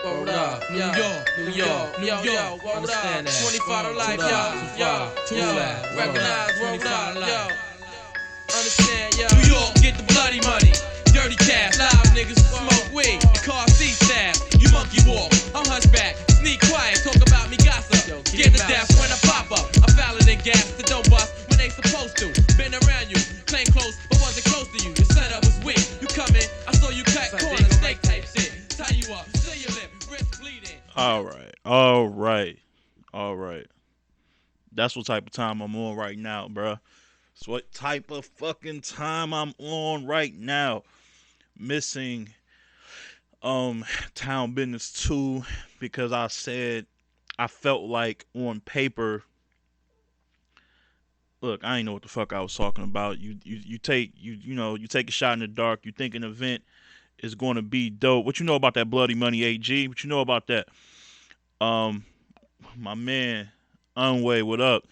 Word up, New York, New York, New York, word up, 25 to life, yo, recognize, word up, yo, understand, yo. New York, get the bloody money, dirty cash, loud niggas smoke weed, the car seat stab, you monkey walk, I'm hunchback, sneak quiet, talk about me gossip, get the death when I pop up, I'm fouler than gas, the dope bust when they supposed to, been around you, claim close, but wasn't close to you, the setup was weak, you come in, I saw you cut corners, snake type shit, tie you up, seal your lip, wrist bleeding. All right. That's what type of time I'm on right now, bruh. That's what type of fucking time I'm on right now. Missing Town Business 2 because I said I felt like on paper. Look, I ain't know what the fuck I was talking about. You take a shot in the dark. You think an event is going to be dope. What you know about that Bloody Money AG? What you know about that? My man, Unway, what up?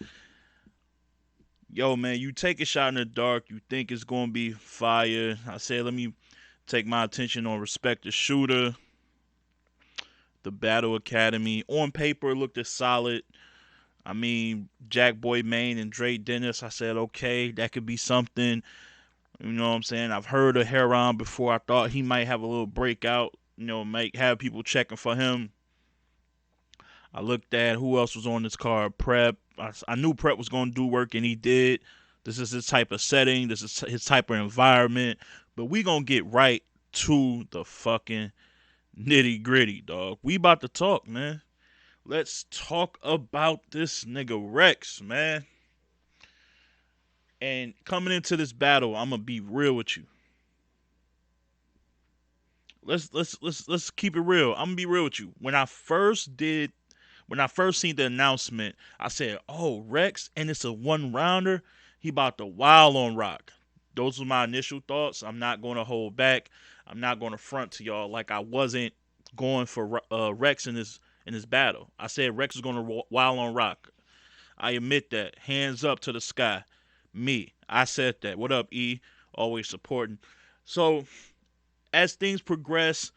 Yo, man, you take a shot in the dark. You think it's going to be fire. I said, let me take my attention on Respect the Shooter, the Battle Academy. On paper, it looked as solid. I mean, Jack Boy Maine and Dre Dennis. I said, okay, that could be something. You know what I'm saying? I've heard of Heron before. I thought he might have a little breakout. Might have people checking for him. I looked at who else was on this card. Prep. I knew Prep was going to do work, and he did. This is his type of setting. This is his type of environment. But we going to get right to the fucking nitty gritty, dog. We about to talk, man. Let's talk about this nigga Rex, man. And coming into this battle, I'm gonna be real with you. Let's keep it real. I'm gonna be real with you. When I first seen the announcement, I said, "Oh, Rex, and it's a one rounder. He about to wild on Rock." Those were my initial thoughts. I'm not gonna hold back. I'm not gonna front to y'all like I wasn't going for Rex in this battle. I said Rex is gonna wild on Rock. I admit that. Hands up to the sky. Me. I said that. What up, E? Always supporting. So, as things progress,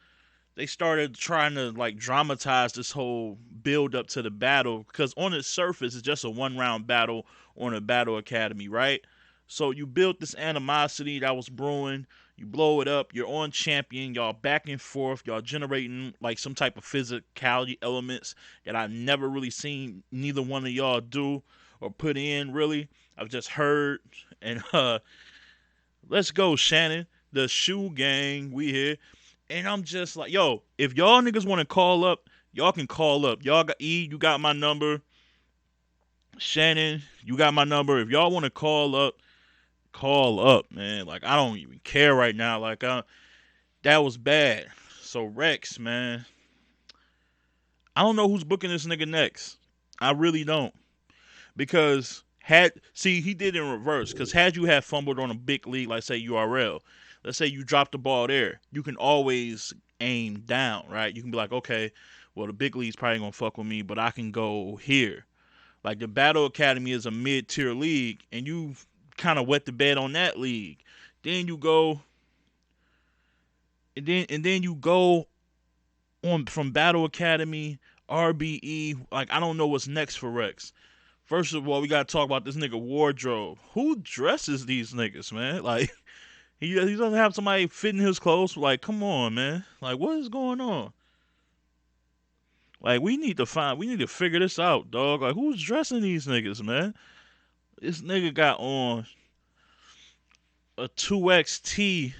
they started trying to like dramatize this whole build up to the battle because on its surface, it's just a one round battle on a Battle Academy, right? So you built this animosity that was brewing. You blow it up. You're on champion. Y'all back and forth. Y'all generating like some type of physicality elements that I've never really seen neither one of y'all do or put in really. I've just heard. And let's go, Shannon. The Shoe Gang, we here. And I'm just like, yo, if y'all niggas want to call up, y'all can call up. Y'all got E, you got my number. Shannon, you got my number. If y'all want to call up, man. Like, I don't even care right now. Like, that was bad. So, Rex, man. I don't know who's booking this nigga next. I really don't. Because, he did in reverse. Because had you had fumbled on a big league, like, say, URL, let's say you drop the ball there, you can always aim down, right? You can be like, okay, well, the big league's probably going to fuck with me, but I can go here. Like, the Battle Academy is a mid-tier league, and you kind of wet the bed on that league. Then you go, and then you go on from Battle Academy, RBE. Like, I don't know what's next for Rex. First of all, we got to talk about this nigga wardrobe. Who dresses these niggas, man? Like, he doesn't have somebody fitting his clothes. Like, come on, man. Like, what is going on? Like, we need to figure this out, dog. Like, who's dressing these niggas, man? This nigga got on a 2XT.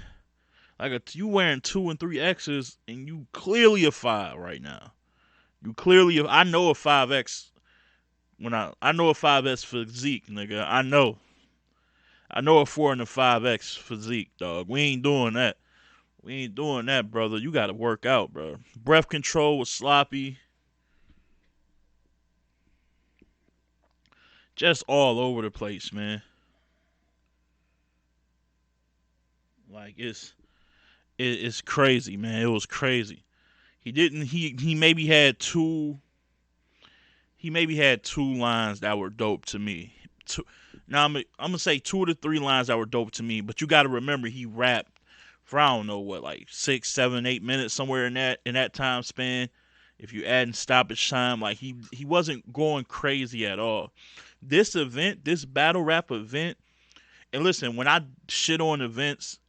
Like, you wearing 2 and 3Xs, and you clearly a 5 right now. I know a 5X I know a 5S physique, nigga. I know a 4 and a 5X physique, dog. We ain't doing that. Brother. You got to work out, bro. Breath control was sloppy. Just all over the place, man. Like, it's crazy, man. It was crazy. He maybe had two lines that were dope to me. Now I'm gonna say 2 to 3 lines that were dope to me, but you got to remember he rapped for I don't know what, like 6, 7, 8 minutes somewhere in that time span. If you add in stoppage time, like he wasn't going crazy at all. This event, this battle rap event, and listen, when I shit on events,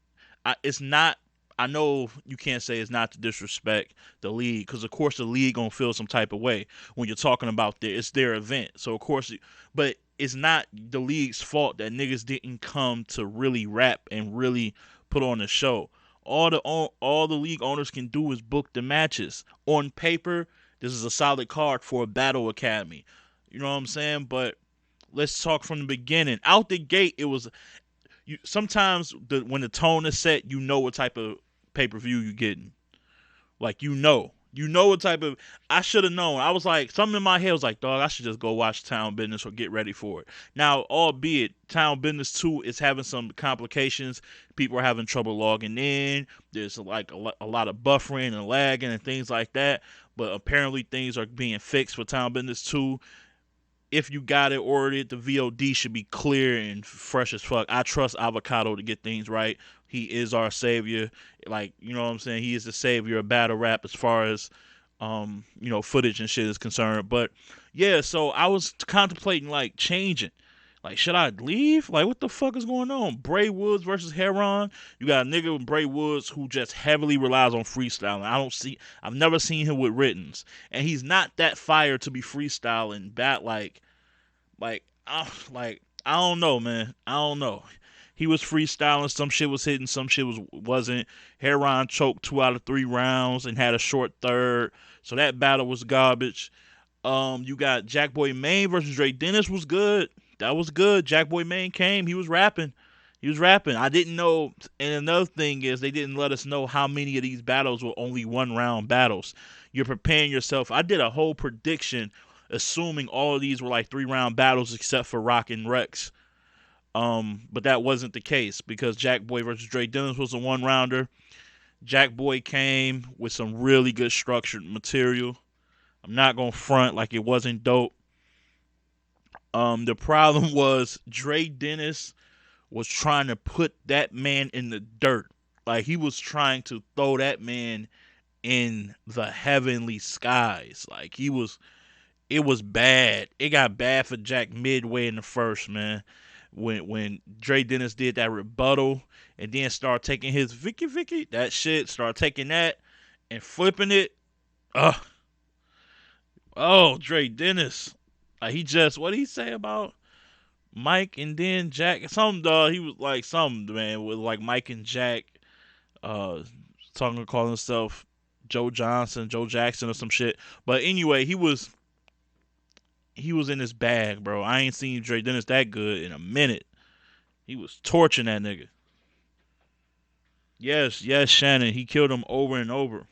it's not. I know you can't say it's not to disrespect the league, because of course the league gonna feel some type of way when you're talking about it's their event. So of course, but it's not the league's fault that niggas didn't come to really rap and really put on a show. All the league owners can do is book the matches. On paper, this is a solid card for a battle academy. You know what I'm saying? But let's talk from the beginning. Out the gate, it was sometimes when the tone is set, you know what type of pay per view you're getting. Like you know what type of. I should have known. I was like, something in my head was like, dog, I should just go watch Town Business or get ready for it. Now, albeit Town Business 2 is having some complications. People are having trouble logging in. There's like a lot of buffering and lagging and things like that. But apparently things are being fixed for Town Business 2. If you got it ordered, the VOD should be clear and fresh as fuck. I trust Avocado to get things right. He is our savior. Like, you know what I'm saying? He is the savior of battle rap as far as footage and shit is concerned. But yeah, so I was contemplating like changing. Like, should I leave? Like, what the fuck is going on? Bray Woods versus Heron. You got a nigga with Bray Woods who just heavily relies on freestyling. I've never seen him with writtens. And he's not that fire to be freestyling like I don't know, man. I don't know. He was freestyling. Some shit was hitting. Some shit wasn't. Heron choked 2 out of 3 rounds and had a short third. So that battle was garbage. You got Jackboy Maine versus Dre Dennis was good. That was good. Jackboy Maine came. He was rapping. I didn't know. And another thing is they didn't let us know how many of these battles were only 1-round battles. You're preparing yourself. I did a whole prediction assuming all of these were like 3-round battles except for Rock and Rex. But that wasn't the case because Jackboy versus Dre Dennis was a 1-rounder. Jackboy came with some really good structured material. I'm not gonna front like it wasn't dope. The problem was Dre Dennis was trying to put that man in the dirt. Like he was trying to throw that man in the heavenly skies. Like it was bad. It got bad for Jack midway in the first, man. When Dre Dennis did that rebuttal and then started taking his Vicky, that shit, started taking that and flipping it. Dre Dennis. Like what did he say about Mike and then Jack? He was like something, man, with like Mike and Jack calling himself Joe Jackson or some shit. But anyway, he was in his bag, bro. I ain't seen Dre Dennis that good in a minute. He was torching that nigga. Yes, Shannon. He killed him over and over.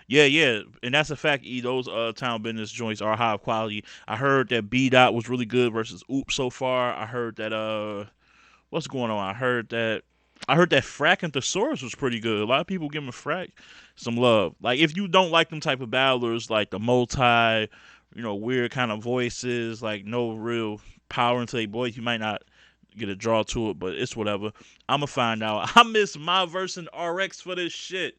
Yeah, and that's a fact. Those Town Business joints are high quality. I heard that B Dot was really good versus Oops so far. I heard that what's going on? I heard that Frack and Thesaurus was pretty good. A lot of people giving Frack some love. Like if you don't like them type of battlers, like the weird kind of voices, like no real power into their voice, you might not get a draw to it, but it's whatever. I'ma find out. I miss my verse and RX for this shit.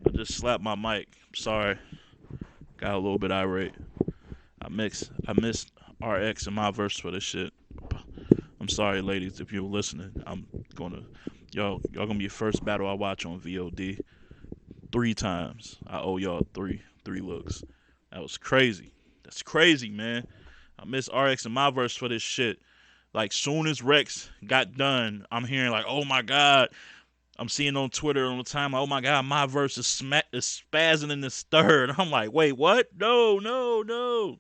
I just slapped my mic. Sorry. Got a little bit irate. I missed RX and my verse for this shit. I'm sorry, ladies, if you're listening. Y'all gonna be the first battle I watch on VOD 3 times. I owe y'all three looks. That was crazy. That's crazy, man. I miss RX and my verse for this shit. Like soon as Rex got done, I'm hearing like, oh my god. I'm seeing on Twitter all the time, oh my god, my verse is spazzing in this third. I'm like, wait, what? No.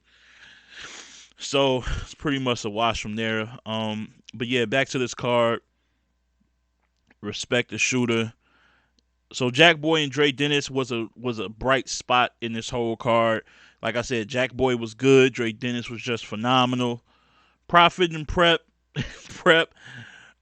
So it's pretty much a wash from there. But yeah, back to this card. Respect the shooter. So Jackboy and Dre Dennis was a bright spot in this whole card. Like I said, Jackboy was good. Dre Dennis was just phenomenal. Prophet and Prep.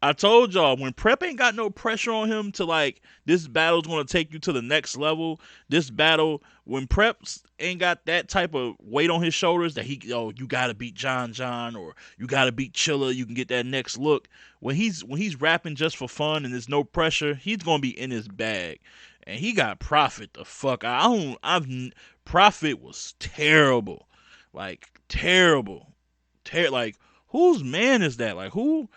I told y'all when Prep ain't got no pressure on him to like this battle's gonna take you to the next level. This battle when Prep's ain't got that type of weight on his shoulders that you gotta beat John or you gotta beat Chilla, you can get that next look. When he's rapping just for fun and there's no pressure, he's gonna be in his bag. And he got Profit the fuck. Profit was terrible. Like terrible. Like whose man is that? Like who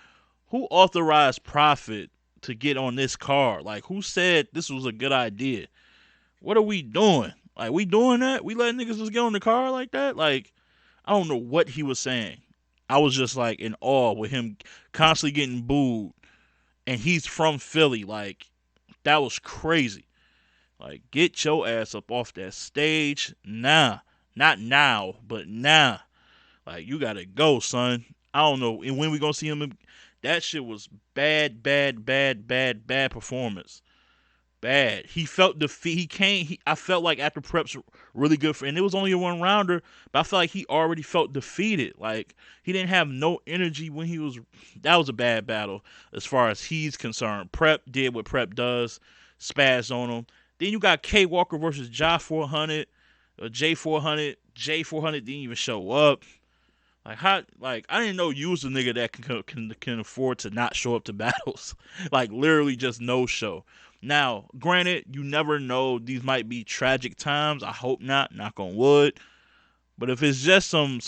authorized Profit to get on this card? Like, who said this was a good idea? What are we doing? Like, we doing that? We letting niggas just get on the card like that? Like, I don't know what he was saying. I was just like in awe with him constantly getting booed, and he's from Philly. Like, that was crazy. Like, get your ass up off that stage now. Not now, but now. Like, you gotta go, son. I don't know. And when we gonna see him? That shit was bad, bad, bad, bad, bad performance. Bad. He felt defeat. He can't. I felt like after Prep's really good and it was only a one rounder, but I felt like he already felt defeated. Like he didn't have no energy when he was. That was a bad battle as far as he's concerned. Prep did what Prep does, spazzed on him. Then you got K Walker versus J400. J400 didn't even show up. Like how? Like I didn't know you was a nigga that can afford to not show up to battles. Like literally just no show. Now, granted, you never know. These might be tragic times. I hope not. Knock on wood. But if it's just some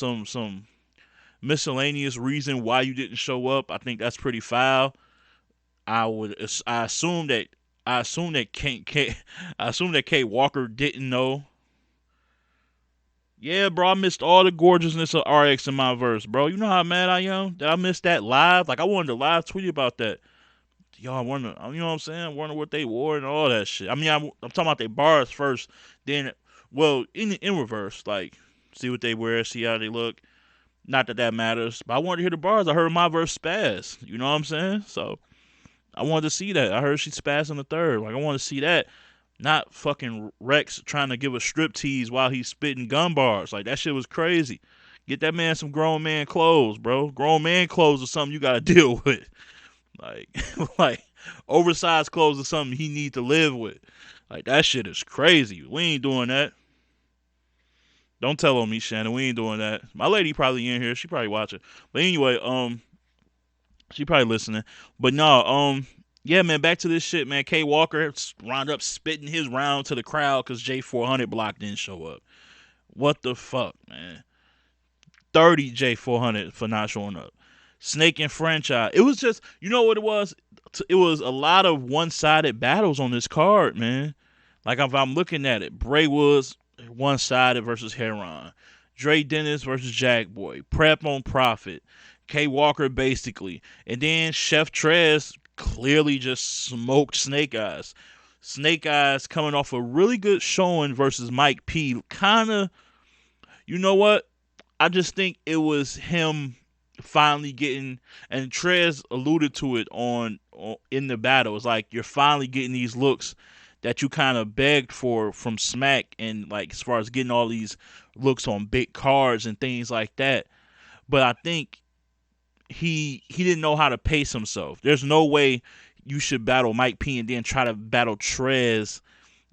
miscellaneous reason why you didn't show up, I think that's pretty foul. I assume that I assume that K Walker didn't know. Yeah, bro, I missed all the gorgeousness of RX in my verse, bro. You know how mad I am that I missed that live? Like, I wanted to live tweet about that. Y'all wonder, you know what I'm saying? I wonder what they wore and all that shit. I mean, I'm talking about their bars first, then, well, in reverse, like, see what they wear, see how they look. Not that that matters, but I wanted to hear the bars. I heard my verse spaz. You know what I'm saying? So, I wanted to see that. I heard she spazzed in the third. Like, I want to see that. Not fucking Rex trying to give a strip tease while he's spitting gun bars. Like, that shit was crazy. Get that man some grown man clothes, bro. Grown man clothes is something you got to deal with. Like, like oversized clothes is something he need to live with. Like, that shit is crazy. We ain't doing that. Don't tell on me, Shannon. We ain't doing that. My lady probably in here. She probably watching. But anyway, she probably listening. But no, yeah, man, back to this shit, man. K Walker wound up spitting his round to the crowd because J400 block didn't show up. What the fuck, man? 30 J400 for not showing up. Snake and Franchise. It was just, you know what it was? It was a lot of one-sided battles on this card, man. Like if I'm looking at it, Bray Woods one-sided versus Heron. Dre Dennis versus Jackboy. Prep on Profit. K Walker basically. And then Chef Trez clearly just smoked Snake Eyes. Snake Eyes coming off a really good showing versus Mike P. Kinda, you know what? I just think it was him finally getting, and Trez alluded to it on in the battle. It's like you're finally getting these looks that you kind of begged for from Smack, and like as far as getting all these looks on big cards and things like that. But I think he didn't know how to pace himself. There's no way you should battle Mike P and then try to battle Trez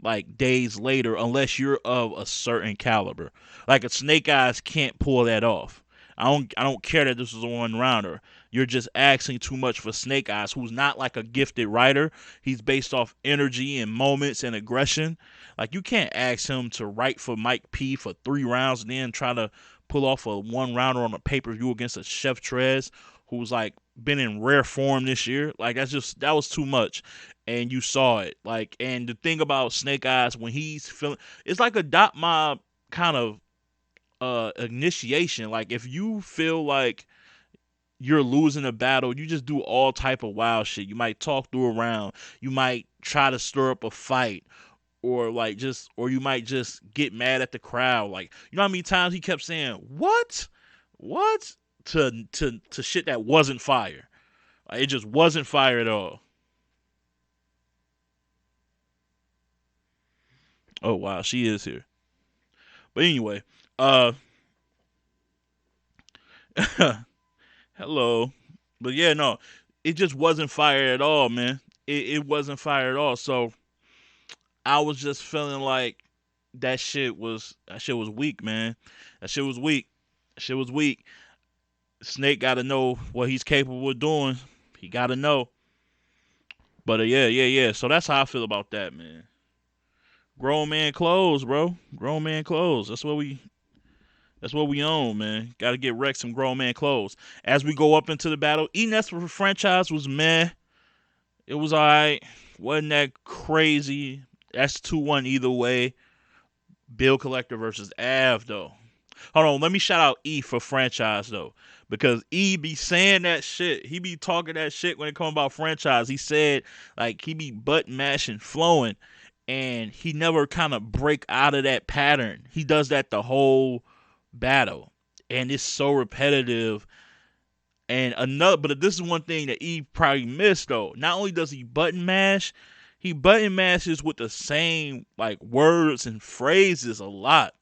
like days later unless you're of a certain caliber. Like a Snake Eyes can't pull that off. I don't care that this was a one rounder. You're just asking too much for Snake Eyes, who's not like a gifted writer. He's based off energy and moments and aggression. Like you can't ask him to write for Mike P for 3 rounds and then try to pull off a one rounder on a pay-per-view against a Chef Trez who's like been in rare form this year. Like that was too much. And you saw it. Like, and the thing about Snake Eyes when he's feeling, it's like a dot mob kind of initiation. Like if you feel like you're losing a battle, you just do all type of wild shit. You might talk through a round. You might try to stir up a fight. Or you might just get mad at the crowd. Like, you know how many times he kept saying, what? What? To shit that wasn't fire. Like, it just wasn't fire at all. Oh wow, she is here. But anyway, uh hello. But yeah, no. it just wasn't fire at all, man. It wasn't fire at all. So I was just feeling like that shit was weak, man. That shit was weak. That shit was weak. Snake got to know what he's capable of doing. He got to know. But yeah. So that's how I feel about that, man. Grown man clothes, bro. Grown man clothes. That's what we own, man. Got to get Rex some grown man clothes. As we go up into the battle, Enes for franchise was meh. It was alright. Wasn't that crazy. That's 2-1 either way. Bill Collector versus Av though. Hold on, let me shout out E for franchise though. Because E be saying that shit. He be talking that shit when it comes about franchise. He said like he be butt mashing, flowing, and he never kind of break out of that pattern. He does that the whole battle. And it's so repetitive. And but this is one thing that E probably missed though. Not only does he button mash, he button mashes with the same like words and phrases a lot.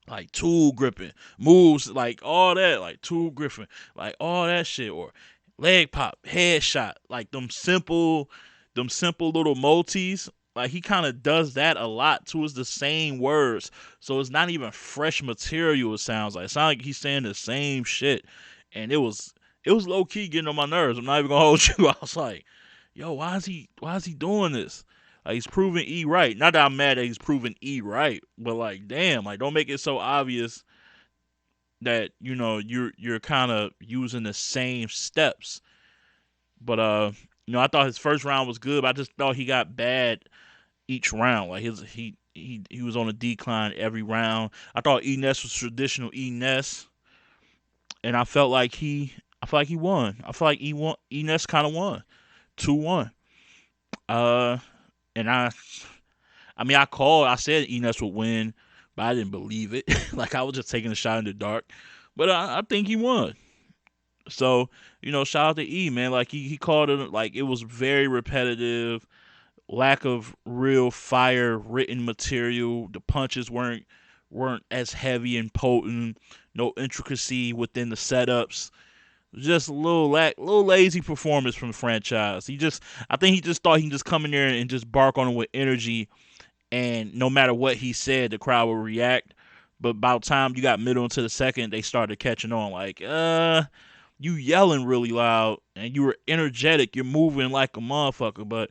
Like tool gripping, moves, like all that, like tool gripping, like all that shit, or leg pop, headshot, like them simple little multis. Like he kind of does that a lot too. It's the same words, so it's not even fresh material. It sounds like he's saying the same shit, and it was low key getting on my nerves. I'm not even gonna hold you. I was like, yo, why is he doing this? Like he's proving E right. Not that I'm mad that he's proving E right, but like damn, like don't make it so obvious that you're kind of using the same steps. But I thought his first round was good, but I just thought he got bad each round. Like he was on a decline every round. I thought Enes was traditional Enes, and I felt like he won. I feel like Enes kind of won, 2-1. Uh, and I said Enes would win, but I didn't believe it. Like I was just taking a shot in the dark. But I think he won. So, shout out to E, man. Like he called it like it was very repetitive, lack of real fire written material. The punches weren't as heavy and potent, no intricacy within the setups. Just a little lazy performance from the franchise. I think he just thought he can just come in there and just bark on him with energy, and no matter what he said, the crowd would react. But about time you got middle into the second, they started catching on. Like, you yelling really loud and you were energetic. You're moving like a motherfucker, but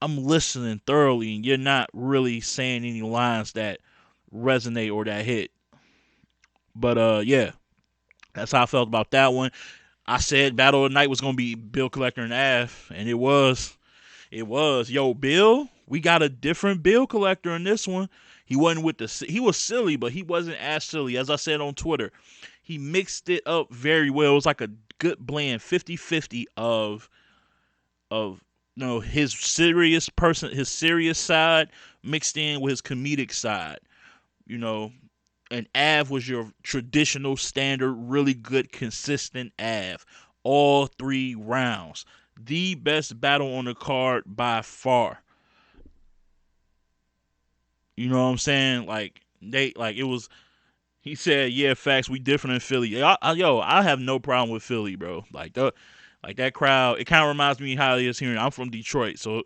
I'm listening thoroughly, and you're not really saying any lines that resonate or that hit. But yeah, that's how I felt about that one. I said Battle of the Night was gonna be Bill Collector and Av, and it was. It was. Yo, Bill, we got a different Bill Collector in this one. He wasn't with he was silly, but he wasn't as silly. As I said on Twitter, he mixed it up very well. It was like a good blend, 50-50 of his serious side mixed in with his comedic side. You know, and Av was your traditional standard, really good, consistent Av. All 3 rounds. The best battle on the card by far. You know what I'm saying? Like it was. He said, "Yeah, facts. We different in Philly." I have no problem with Philly, bro. Like that crowd. It kind of reminds me how it is here. I'm from Detroit, so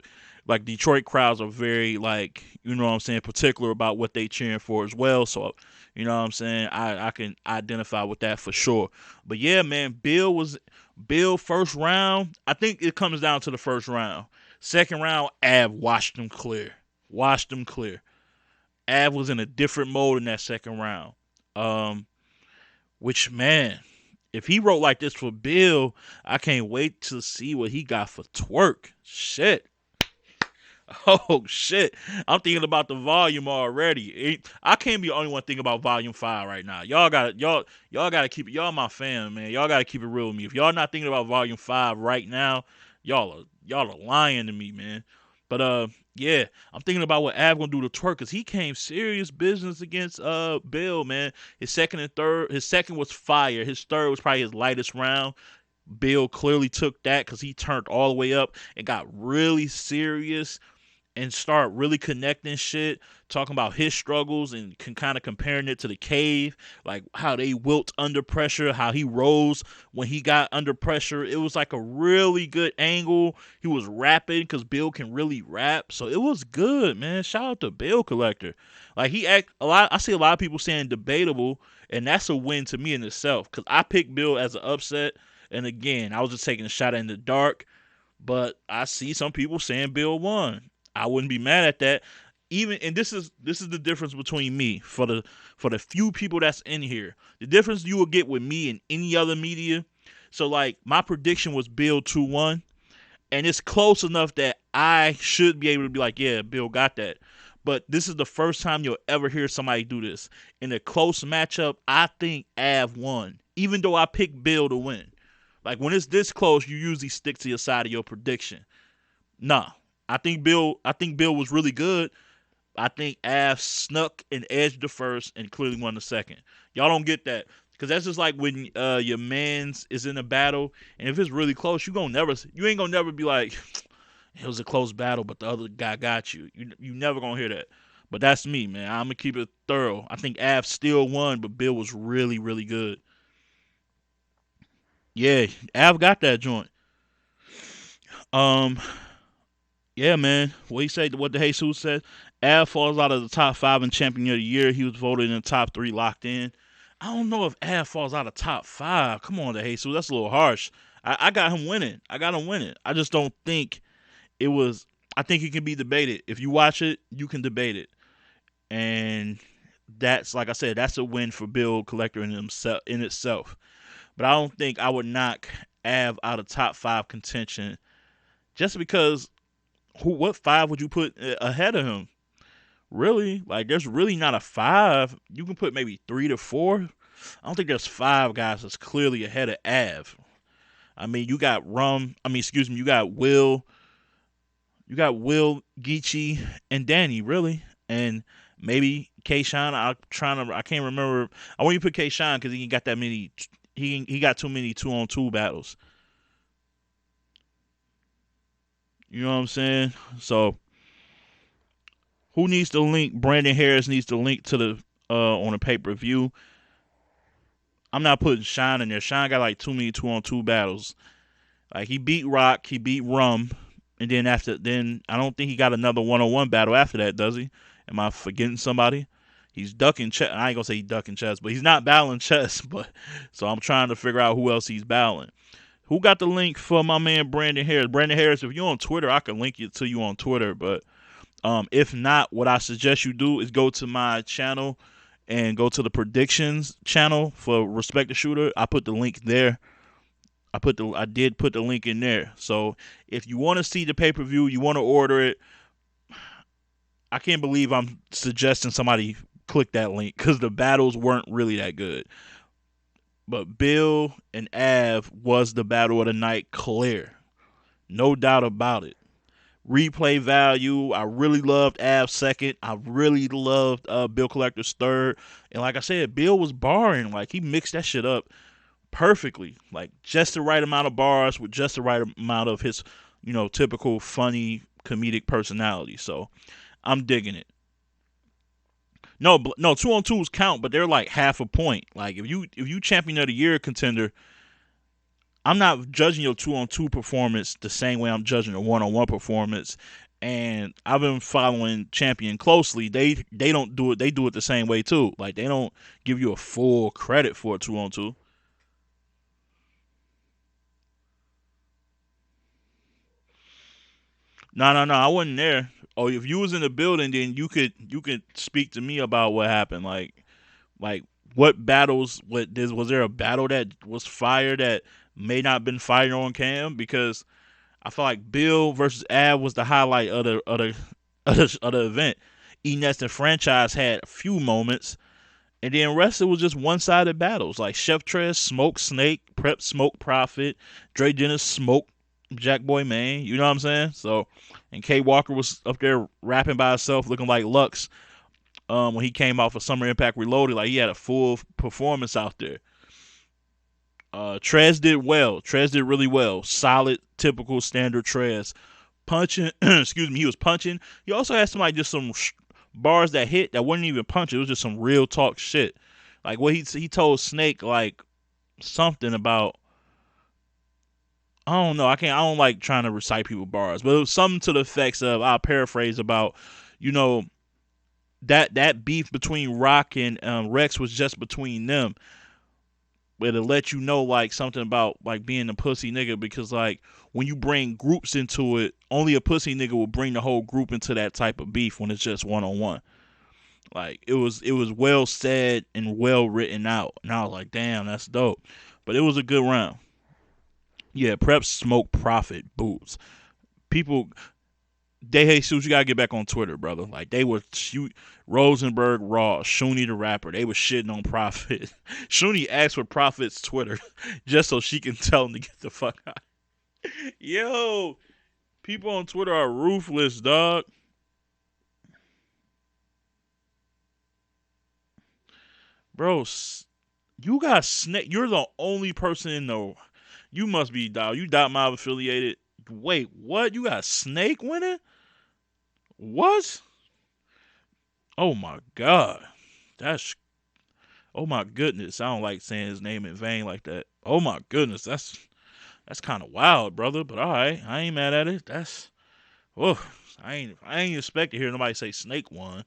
like Detroit crowds are very like what I'm saying, particular about what they cheering for as well. So what I'm saying. I can identify with that for sure. But yeah, man, Bill first round. I think it comes down to the first round. Second round, Av washed them clear. Washed them clear. Av was in a different mode in that second round. Um, which man, if he wrote like this for Bill, I can't wait to see what he got for Twerk. Shit. Oh shit. I'm thinking about the volume already. I can't be the only one thinking about volume 5 right now. Y'all gotta keep it. Y'all my fam, man. Y'all gotta keep it real with me. If y'all not thinking about volume 5 right now, y'all are lying to me, man. But yeah, I'm thinking about what Av gonna do to Twerk, because he came serious business against Bill, man. His second was fire. His third was probably his lightest round. Bill clearly took that because he turned all the way up and got really serious. and start really connecting shit, talking about his struggles and kind of comparing it to the cave, like how they wilt under pressure, how he rose when he got under pressure. It was like a really good angle. He was rapping because Bill can really rap, so it was good, man. Shout out to Bill Collector. Like he act a lot. I see a lot of people saying debatable, and that's a win to me in itself because I picked Bill as an upset. And again, I was just taking a shot in the dark, but I see some people saying Bill won. I wouldn't be mad at that. Even and this is the difference between me for the few people that's in here. The difference you will get with me and any other media. So like my prediction was Bill 2-1, and it's close enough that I should be able to be like, yeah, Bill got that. But this is the first time you'll ever hear somebody do this. In a close matchup, I think Av won, even though I picked Bill to win. Like when it's this close, you usually stick to your side of your prediction. Nah, I think Bill was really good. I think Av snuck and edged the first and clearly won the second. Y'all don't get that because that's just like when your man's is in a battle, and if it's really close, you ain't gonna never be like it was a close battle, but the other guy got you. You never gonna hear that. But that's me, man. I'm gonna keep it thorough. I think Av still won, but Bill was really, really good. Yeah, Av got that joint. Um, yeah, man. What he said, what the Jesus said. Av falls out of the top 5 in champion of the year. He was voted in the top 3, locked in. I don't know if Av falls out of top 5. Come on, the Jesus. That's a little harsh. I got him winning. I just don't think it was. I think it can be debated. If you watch it, you can debate it, and that's like I said. That's a win for Bill Collector in itself. But I don't think I would knock Av out of top 5 contention just because what 5 would you put ahead of him? Really? Like there's really not a 5. You can put maybe 3 to 4. I don't think there's 5 guys that's clearly ahead of Av. I mean, you got you got Will, Geechee, and Danny, really. And maybe K-Shine. I can't remember. I want you to put K-Shine because he ain't got that many. He got too many 2-on-2 battles. You know what I'm saying? So who needs to link? Brandon Harris needs to link to the on the pay-per-view. I'm not putting Shine in there. Shine got like too many 2-on-2 battles. Like he beat Rock, he beat Rum, and then I don't think he got another 1-on-1 battle after that, does he? Am I forgetting somebody? He's ducking chess. I ain't gonna say he's ducking chess, but he's not battling chess. But so I'm trying to figure out who else he's battling. Who got the link for my man Brandon Harris? Brandon Harris, if you're on Twitter, I can link it to you on Twitter. But if not, what I suggest you do is go to my channel and go to the predictions channel for Respect the Shooter. I put the link there. I did put the link in there. So if you want to see the pay-per-view, you want to order it. I can't believe I'm suggesting somebody click that link because the battles weren't really that good. But Bill and Av was the battle of the night, clear. No doubt about it. Replay value, I really loved Av's second. I really loved Bill Collector's third. And like I said, Bill was barring. Like he mixed that shit up perfectly. Like just the right amount of bars with just the right amount of his, typical funny comedic personality. So I'm digging it. No, 2-on-2s count, but they're like half a point. Like if you champion of the year contender, I'm not judging your 2-on-2 performance the same way I'm judging a 1-on-1 performance. And I've been following Champion closely. They don't do it. They do it the same way too. Like they don't give you a full credit for a 2-on-2. No, I wasn't there. Oh, if you was in the building, then you could speak to me about what happened. Like what battles? Was there a battle that was fired that may not been fired on cam? Because I feel like Bill versus Av was the highlight of the event. Enes and Franchise had a few moments, and then rest it was just one-sided battles. Like Chef Trez smoked Snake, Prep smoked Prophet, Dre Dennis smoked Jack Boy Man. You know what I'm saying? So, and K Walker was up there rapping by himself, looking like Lux. When he came off of Summer Impact Reloaded, like he had a full performance out there. Trez did well. Trez did really well. Solid, typical, standard Trez. punching. Excuse me, he was punching. He also had somebody just some bars that hit that wasn't even punching. It was just some real talk shit. Like what he told Snake like something about. I don't know. I don't like trying to recite people bars, but it was something to the effects of. I'll paraphrase about, you know, that beef between Rock and Rex was just between them. But it let you know like something about like being a pussy nigga because like when you bring groups into it, only a pussy nigga will bring the whole group into that type of beef when it's just one on one. Like it was well said and well written out, and I was like, damn, that's dope. But it was a good round. Yeah, Prep smoke profit boots. People they hate suits. You gotta get back on Twitter, brother. Like they were shoot Rosenberg Raw, Shuni the rapper. They was shitting on Prophet. Shuni asked for Prophet's Twitter just so she can tell him to get the fuck out. Yo, people on Twitter are ruthless, dog. Bro, you got Snake. You're the only person in the. You must be dog. You Mob affiliated. Wait, what? You got Snake winning? What? Oh my god. That's oh my goodness. I don't like saying his name in vain like that. Oh my goodness. That's kind of wild, brother. But all right, I ain't mad at it. Oh, I ain't expect to hear nobody say Snake won.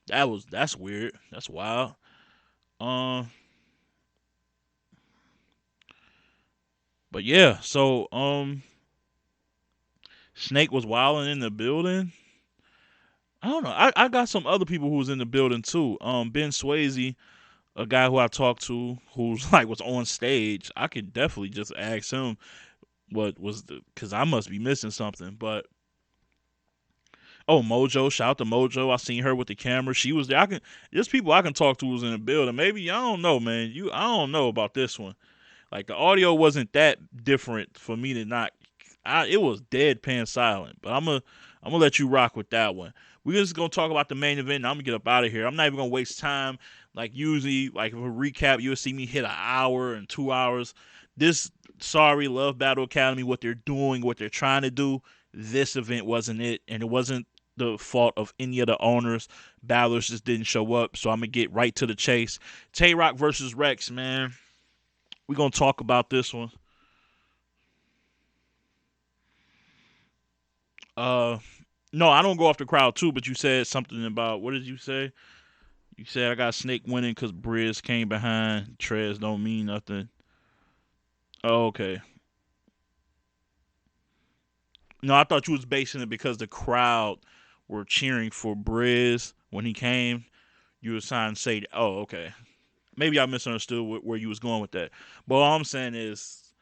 That's weird. That's wild. Um, but yeah. So Snake was wilding in the building. I don't know. I got some other people who was in the building too. Ben Swayze, a guy who I talked to who's like was on stage. I could definitely just ask him what was the because I must be missing something. But oh, Mojo, shout out to Mojo. I seen her with the camera. She was there. There's people I can talk to who's in the building. Maybe I don't know, man. I don't know about this one. Like the audio wasn't that different for me to not. It was deadpan silent. But I'm gonna let you rock with that one. We're just gonna talk about the main event. And I'm gonna get up out of here. I'm not even gonna waste time. Like usually, like if a recap, you'll see me hit an hour and 2 hours. This sorry, Love Battle Academy, what they're doing, what they're trying to do. This event wasn't it, and it wasn't the fault of any of the owners. Battlers just didn't show up, so I'm gonna get right to the chase. Tay Rock versus Rex, man. We're gonna talk about this one. Uh, no, I don't go off the crowd too, but you said something about what did you say? You said I got Snake winning because Briz came behind. Trez don't mean nothing. Oh, okay. No, I thought you was basing it because the crowd were cheering for Briz when he came. You were trying to say, oh, okay. Maybe I misunderstood where you was going with that. But all I'm saying is,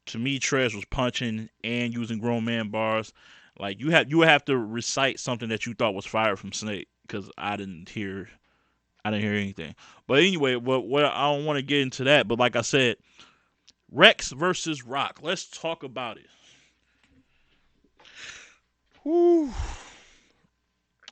to me, Trez was punching and using grown man bars. Like you would have to recite something that you thought was fire from Snake because I didn't hear anything. But anyway, what I don't want to get into that. But like I said, Rex versus Rock. Let's talk about it. Whew.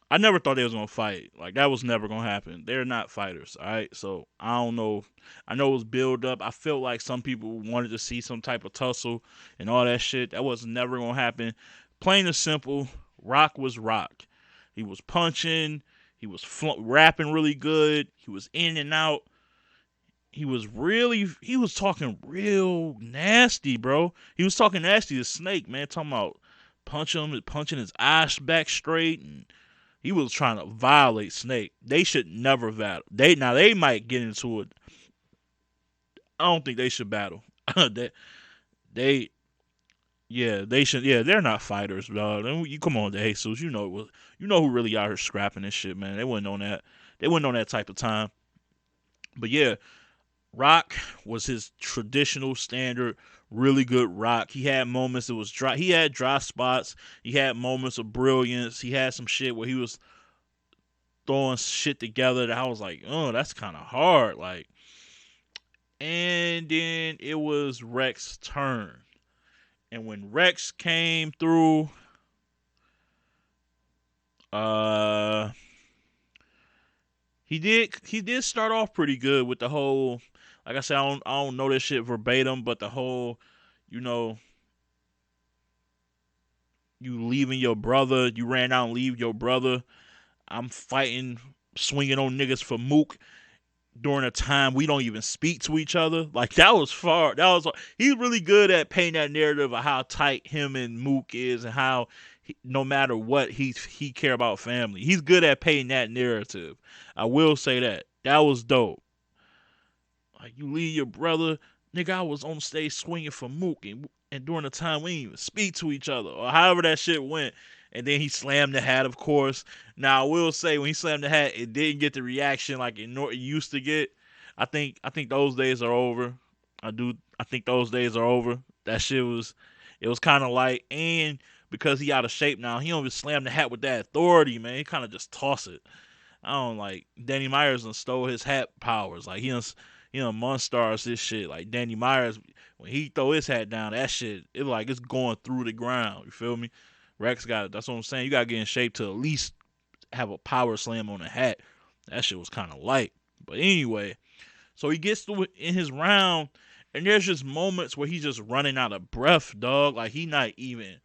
I never thought they was gonna fight. Like that was never gonna happen. They're not fighters, all right. So I don't know. I know it was build up. I felt like some people wanted to see some type of tussle and all that shit. That was never gonna happen. Plain and simple. Rock was Rock. He was punching. He was rapping really good. He was in and out. He was talking real nasty, bro. He was talking nasty to Snake, man. Talking about punching his eyes back straight, and he was trying to violate Snake. They should never battle. They might get into it. I don't think they should battle. they yeah, they should. Yeah, they're not fighters, dog. You come on, Jesus. You know who really out here scrapping this shit, man. They wasn't on that. They wasn't on that type of time. But yeah, Rock was his traditional standard, really good rock. He had moments that was dry. He had dry spots. He had moments of brilliance. He had some shit where he was throwing shit together that I was like, oh, that's kind of hard. Like, and then it was Rex's turn. And when Rex came through, uh, he did start off pretty good with the whole. Like I said, I don't know this shit verbatim, but the whole, you know, You leaving your brother. You ran out and leave your brother. I'm fighting, swinging on niggas for Mook during a time we don't even speak to each other. Like that was far. That was he's really good at painting that narrative of how tight him and Mook is, and how no matter what he care about family. He's good at painting that narrative. I will say that. That was dope. Like you leave your brother, nigga. I was on stage swinging for Mook, and during the time we didn't even speak to each other, or however that shit went. And then he slammed the hat, of course. Now I will say when he slammed the hat, it didn't get the reaction like it used to get. I think those days are over. I think those days are over. That shit was, it was kind of light, and because he out of shape now, he don't even slam the hat with that authority, man. He kind of just toss it. I don't like Danny Myers and stole his hat powers. Like he done monstars this shit. Like Danny Myers, when he throw his hat down, that shit it like it's going through the ground. You feel me? Rex got it. That's what I'm saying. You gotta get in shape to at least have a power slam on a hat. That shit was kind of light. But anyway, so he gets to in his round, and there's just moments where he's just running out of breath, dog. Like he's not even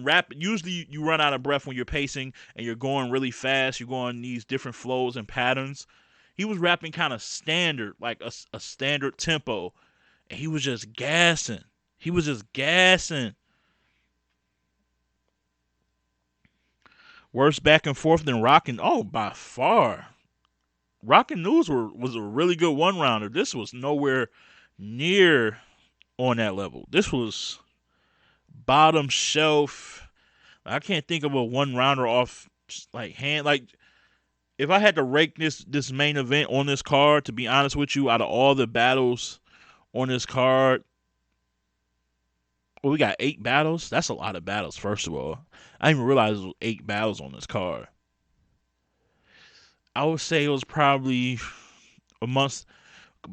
rapping. Usually you run out of breath when you're pacing and you're going really fast. You're going these different flows and patterns. He was rapping kind of standard, like a standard tempo, and he was just gassing. He was just gassing. Worse back and forth than Rockin'. Oh, by far. Rockin' News was a really good one rounder. This was nowhere near on that level. This was bottom shelf. I can't think of a one rounder off like hand. Like if I had to rank this main event on this card, to be honest with you, out of all the battles on this card, well, we got 8 battles. That's a lot of battles. First of all, I didn't even realize there was 8 battles on this card. I would say it was probably amongst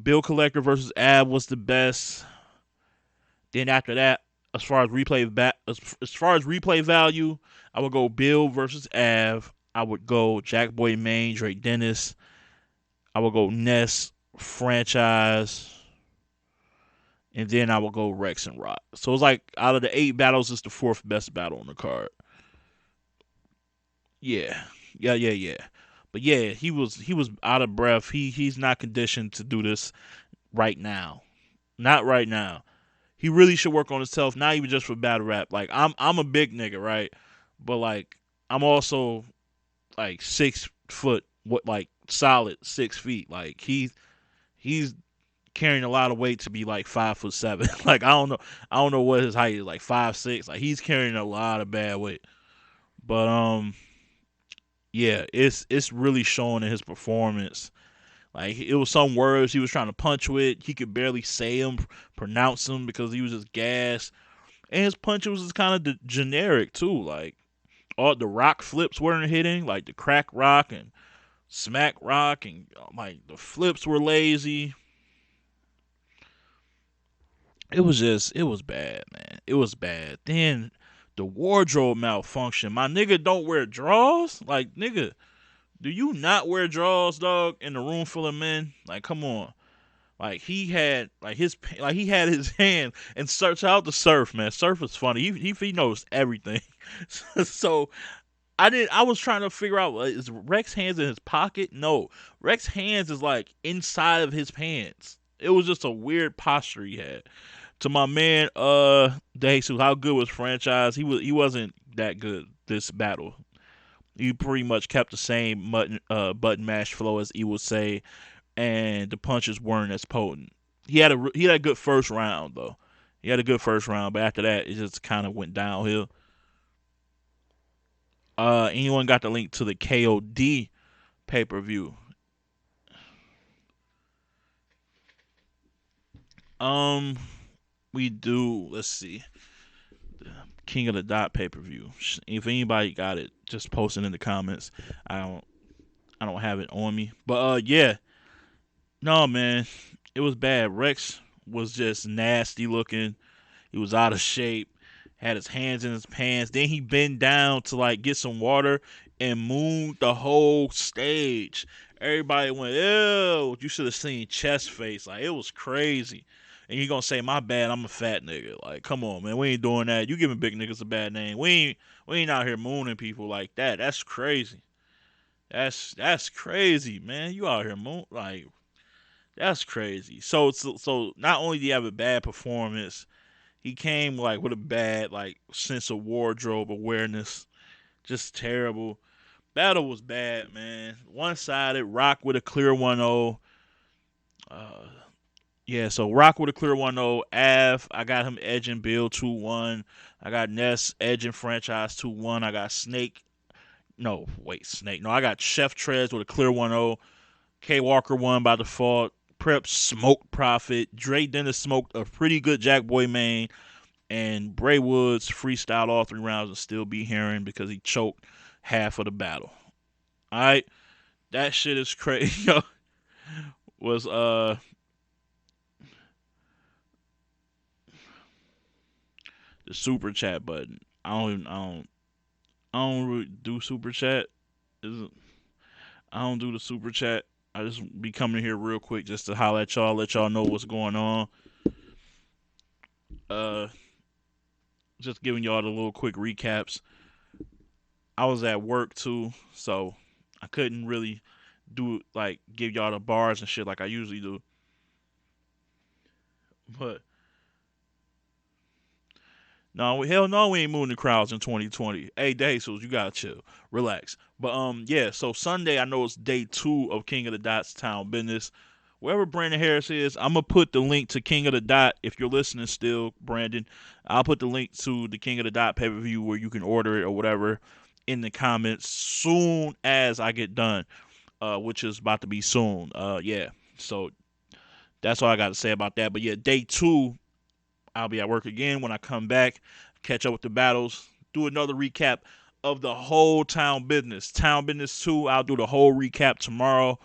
Bill Collector versus Ab was the best. Then after that, as far as replay value, I would go Bill versus Av. I would go Jackboy Maine, Drake Dennis. I would go Ness, Franchise. And then I would go Rex and Rock. So it's like out of the 8 battles, it's the 4th best battle on the card. Yeah. But yeah, he was out of breath. He's not conditioned to do this right now. Not right now. He really should work on himself, not even just for battle rap. Like I'm a big nigga, right? But like I'm also like 6 foot, what like solid 6 feet. Like he's carrying a lot of weight to be like 5'7". Like I don't know what his height is, like 5'6". Like he's carrying a lot of bad weight. But yeah, it's really showing in his performance. Like it was some words he was trying to punch with, he could barely say them, pronounce them because he was just gassed. And his punches was just kind of generic too. Like all the rock flips weren't hitting, like the crack rock and smack rock, and like the flips were lazy. It was bad, man. It was bad. Then the wardrobe malfunction. My nigga don't wear drawers. Like nigga, do you not wear drawers, dog? In a room full of men? Like come on. Like he had he had his hand and search out the Surf, man. Surf is funny. He knows everything. So I was trying to figure out, is Rex hands in his pocket? No. Rex hands is like inside of his pants. It was just a weird posture he had. To my man, DeJesus, how good was Franchise? He wasn't that good this battle. He pretty much kept the same button mash flow, as he would say, and the punches weren't as potent. He had a good first round though. He had a good first round, but after that, it just kind of went downhill. Anyone got the link to the KOD pay-per-view? We do. Let's see. King of the Dot pay-per-view. If anybody got it, just post it in the comments. I don't have it on me. But yeah. No, man. It was bad. Rex was just nasty looking. He was out of shape. Had his hands in his pants. Then he bent down to like get some water and mooned the whole stage. Everybody went, ew. You should have seen chest face. Like it was crazy. and you gonna say my bad, I'm a fat nigga. Like, come on, man, we ain't doing that. You giving big niggas a bad name. We ain't out here mooning people like that. That's crazy. That's crazy, man. You out here moon like that's crazy. So not only do you have a bad performance, he came like with a bad like sense of wardrobe awareness. Just terrible. Battle was bad, man. One sided. Rock with a clear 1-0. Uh, yeah, so Rock with a clear 1-0. Av, I got him edging Bill 2-1. I got Ness edging Franchise 2-1. I got Snake. No, wait, Snake. No, I got Chef Trez with a clear 1-0. K Walker won by default. Prep smoked Profit. Dre Dennis smoked a pretty good Jack Boy main. And Bray Woods freestyled all 3 rounds and still be hearing because he choked half of the battle. All right, that shit is crazy. Yo, was the super chat button. I don't really do super chat. I don't do the super chat. I just be coming here real quick just to holler at y'all, let y'all know what's going on. Uh, just giving y'all the little quick recaps. I was at work too, so I couldn't really do like give y'all the bars and shit like I usually do. But no, hell no, we ain't moving the crowds in 2020. Hey, Jesus, you gotta chill, relax. But yeah. So Sunday, I know it's day 2 of King of the Dots Town Business. Wherever Brandon Harris is, I'm gonna put the link to King of the Dot. If you're listening still, Brandon, I'll put the link to the King of the Dot pay-per-view where you can order it or whatever in the comments soon as I get done, which is about to be soon. Yeah. So that's all I got to say about that. But yeah, day 2, I'll be at work again. When I come back, catch up with the battles, do another recap of the whole Town Business. Town Business 2, I'll do the whole recap tomorrow.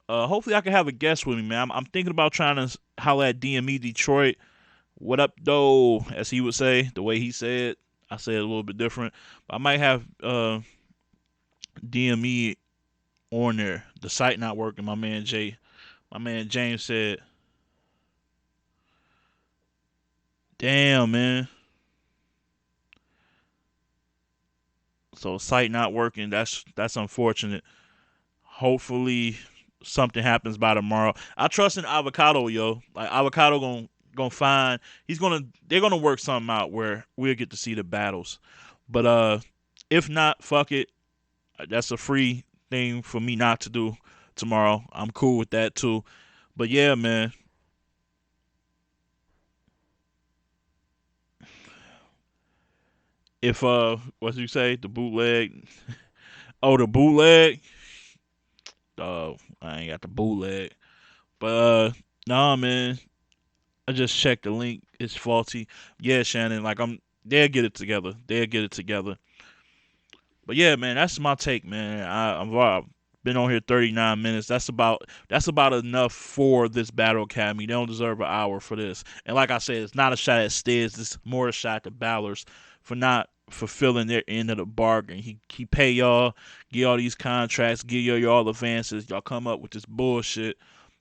Hopefully I can have a guest with me, man. I'm thinking about trying to holler at DME Detroit. What up, though? As he would say, the way he said. I say it a little bit different. But I might have DME on there. The site not working. My man James said, damn, man. So site not working. That's unfortunate. Hopefully something happens by tomorrow. I trust in Avocado, yo. Like Avocado gonna find they're gonna work something out where we'll get to see the battles. But if not, fuck it. That's a free thing for me not to do tomorrow. I'm cool with that too. But yeah, man. If what you say? The bootleg. Oh, the bootleg? I ain't got the bootleg. But nah, man. I just checked the link. It's faulty. Yeah, Shannon. Like they'll get it together. They'll get it together. But yeah, man, that's my take, man. I've been on here 39 minutes. That's about enough for this Battle Academy. They don't deserve an hour for this. And like I said, it's not a shot at Stiz. It's more a shot at the Ballers for not fulfilling their end of the bargain. He pay y'all, get all these contracts, give y'all advances. Y'all come up with this bullshit,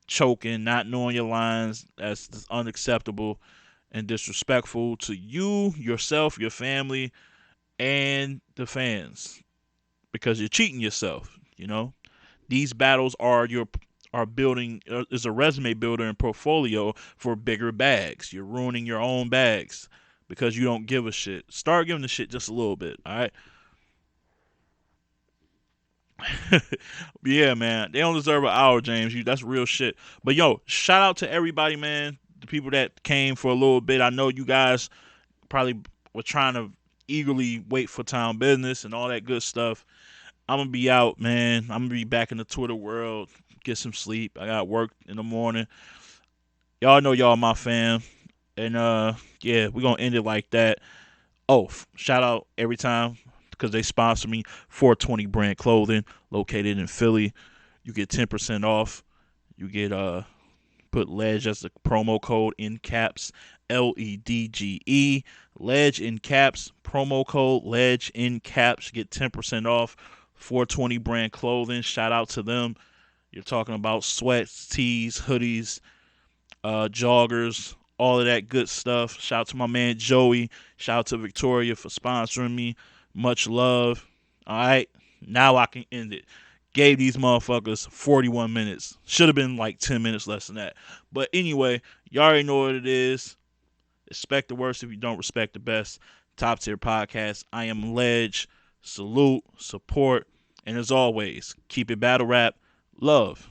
choking, not knowing your lines. That's unacceptable and disrespectful to you, yourself, your family, and the fans, because you're cheating yourself. These battles are building is a resume builder and portfolio for bigger bags. You're ruining your own bags because you don't give a shit. Start giving a shit just a little bit. All right. Yeah, man, they don't deserve an hour, James. That's real shit. But yo, shout out to everybody, man. The people that came for a little bit. I know you guys probably were trying to eagerly wait for Town Business and all that good stuff. I'm gonna be out, man. I'm gonna be back in the Twitter world. Get some sleep. I got work in the morning. Y'all know y'all my fam. And yeah, we're gonna end it like that. Oh, shout out every time because they sponsor me. 420 brand clothing located in Philly. You get 10% off. You get put Ledge as the promo code in caps. LEDGE. Ledge in caps. Promo code Ledge in caps. Get 10% off. 420 brand clothing. Shout out to them. You're talking about sweats, tees, hoodies, joggers, all of that good stuff. Shout out to my man Joey. Shout out to Victoria for sponsoring me. Much love. All right, now I can end it. Gave these motherfuckers 41 minutes. Should have been like 10 minutes less than that. But anyway, y'all already know what it is. Expect the worst if you don't respect the best. Top tier podcast. I am Ledge. Salute, support, and as always, keep it battle rap. Love.